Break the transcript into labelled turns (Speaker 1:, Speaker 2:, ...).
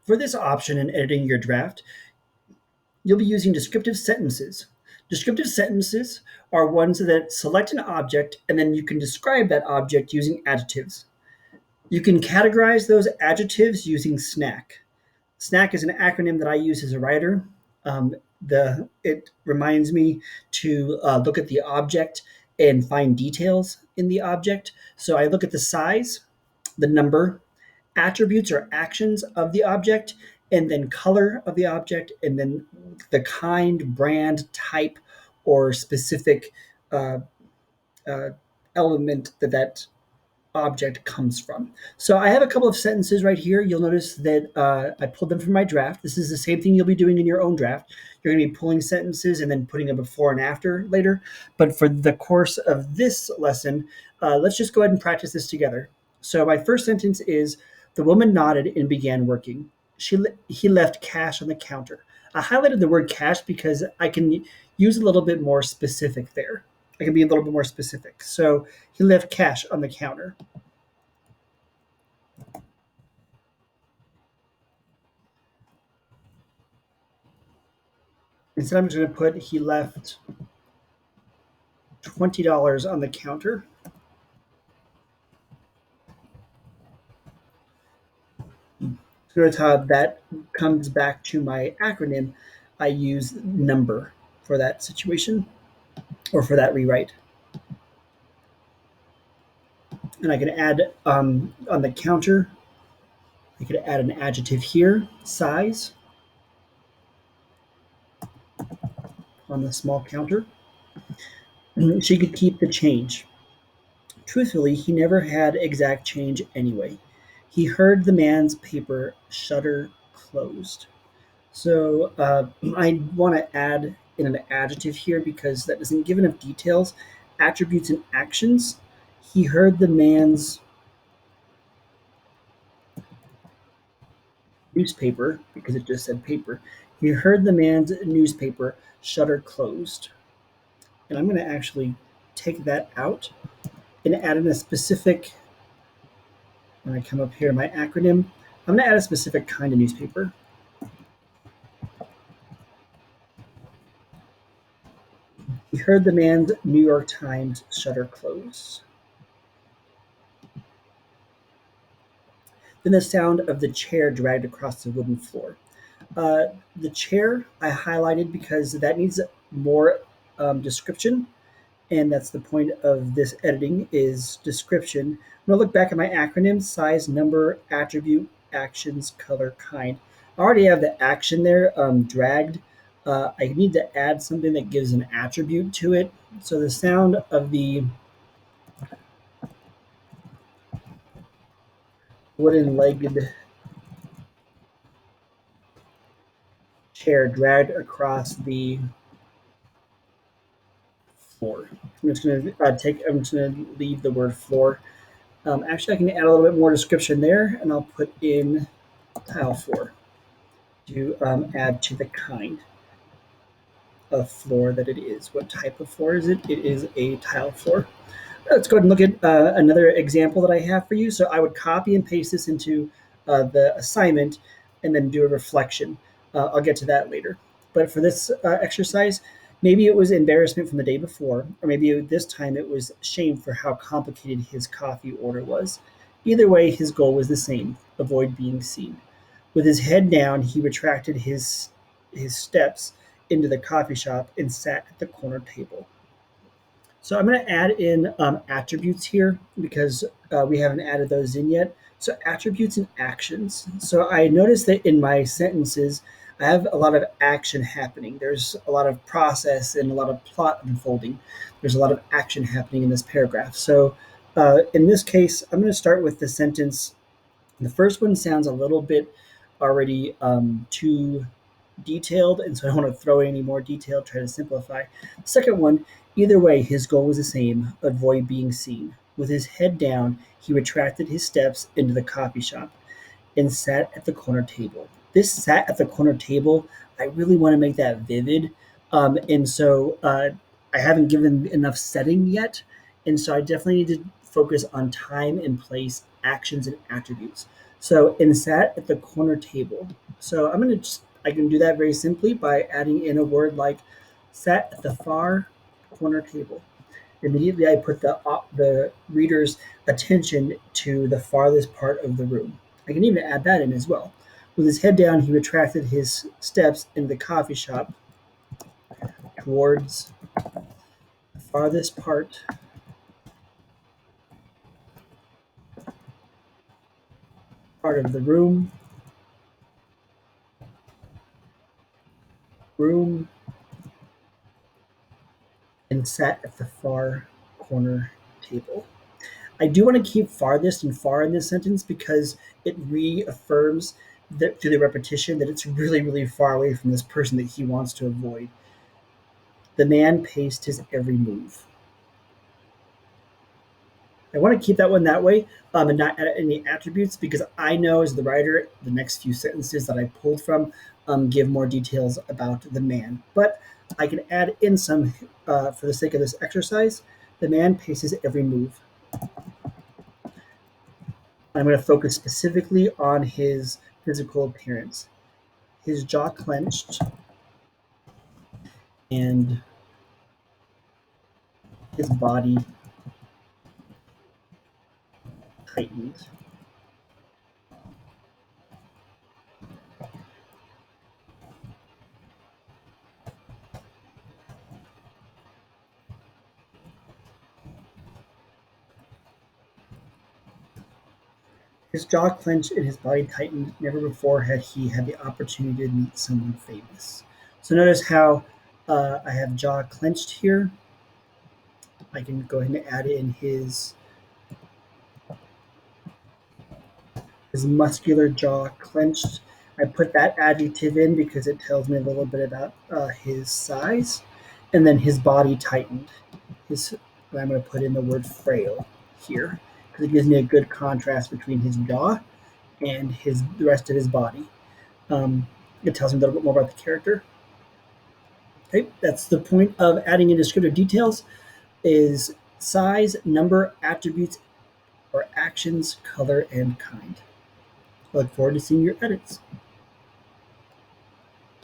Speaker 1: For this option in editing your draft, you'll be using descriptive sentences. Descriptive sentences are ones that select an object and then you can describe that object using adjectives. You can categorize those adjectives using SNAC. SNAC is an acronym that I use as a writer. It reminds me to look at the object and find details in the object. So I look at the size, the number, attributes or actions of the object, and then color of the object, and then the kind, brand, type, or specific uh, uh, element that object comes from. So I have a couple of sentences right here. You'll notice that I pulled them from my draft. This is the same thing you'll be doing in your own draft. You're going to be pulling sentences and then putting a before and after later. But for the course of this lesson, let's just go ahead and practice this together. So my first sentence is, the woman nodded and began working. He left cash on the counter. I highlighted the word cash because I can use a little bit more specific there. I can be a little bit more specific. So he left cash on the counter. Instead, I'm just going to put he left $20 on the counter. So notice how that comes back to my acronym. I use number for that situation or for that rewrite. And I can add on the counter, I could add an adjective here, size, on the small counter. She could keep the change. Truthfully, he never had exact change anyway. He heard the man's paper shutter closed. So I want to add in an adjective here because that doesn't give enough details. Attributes and actions. He heard the man's newspaper, because it just said paper. He heard the man's newspaper shutter closed. And I'm going to actually take that out and add in a specific, when I come up here in my acronym, I'm going to add a specific kind of newspaper. He heard the man's New York Times shutter close. Then the sound of the chair dragged across the wooden floor. The chair I highlighted because that needs more description, and that's the point of this editing is description. I'm going to look back at my acronym: size, number, attribute, actions, color, kind. I already have the action there dragged. I need to add something that gives an attribute to it. So the sound of the wooden-legged chair dragged across the floor. I'm just going to I'm just going to leave the word floor. Actually, I can add a little bit more description there, and I'll put in tile floor to add to the kind of floor that it is. What type of floor is it? It is a tile floor. Let's go ahead and look at another example that I have for you. So I would copy and paste this into the assignment and then do a reflection. I'll get to that later. But for this exercise, maybe it was embarrassment from the day before, or maybe this time it was shame for how complicated his coffee order was. Either way, his goal was the same: avoid being seen. With his head down, he retracted his steps into the coffee shop and sat at the corner table. So I'm going to add in attributes here because we haven't added those in yet. So attributes and actions. So I noticed that in my sentences, I have a lot of action happening. There's a lot of process and a lot of plot unfolding. There's a lot of action happening in this paragraph. So in this case, I'm going to start with the sentence. The first one sounds a little bit already too detailed, and so I don't want to throw in any more detail, try to simplify. The second one, either way, his goal was the same: avoid being seen. With his head down, he retracted his steps into the coffee shop and sat at the corner table. This sat at the corner table, I really want to make that vivid. And so I haven't given enough setting yet. And so I definitely need to focus on time and place, actions, and attributes. So, and sat at the corner table. So I can do that very simply by adding in a word like sat at the far corner table. Immediately, I put the reader's attention to the farthest part of the room. I can even add that in as well. With his head down, he retracted his steps in the coffee shop towards the farthest part of the room, and sat at the far corner table. I do want to keep farthest and far in this sentence because it reaffirms that through the repetition that it's really, really far away from this person that he wants to avoid. The man paced his every move. I want to keep that one that way and not add any attributes because I know as the writer, the next few sentences that I pulled from give more details about the man. But I can add in some for the sake of this exercise. The man paces every move. I'm going to focus specifically on his physical appearance. His jaw clenched and his body tightened. His jaw clenched and his body tightened. Never before had he had the opportunity to meet someone famous. So notice how I have jaw clenched here. I can go ahead and add in his muscular jaw clenched. I put that adjective in because it tells me a little bit about his size. And then his body tightened. I'm going to put in the word frail here because it gives me a good contrast between his jaw and the rest of his body. It tells me a little bit more about the character. Okay, that's the point of adding in descriptive details is size, number, attributes, or actions, color, and kind. I look forward to seeing your edits.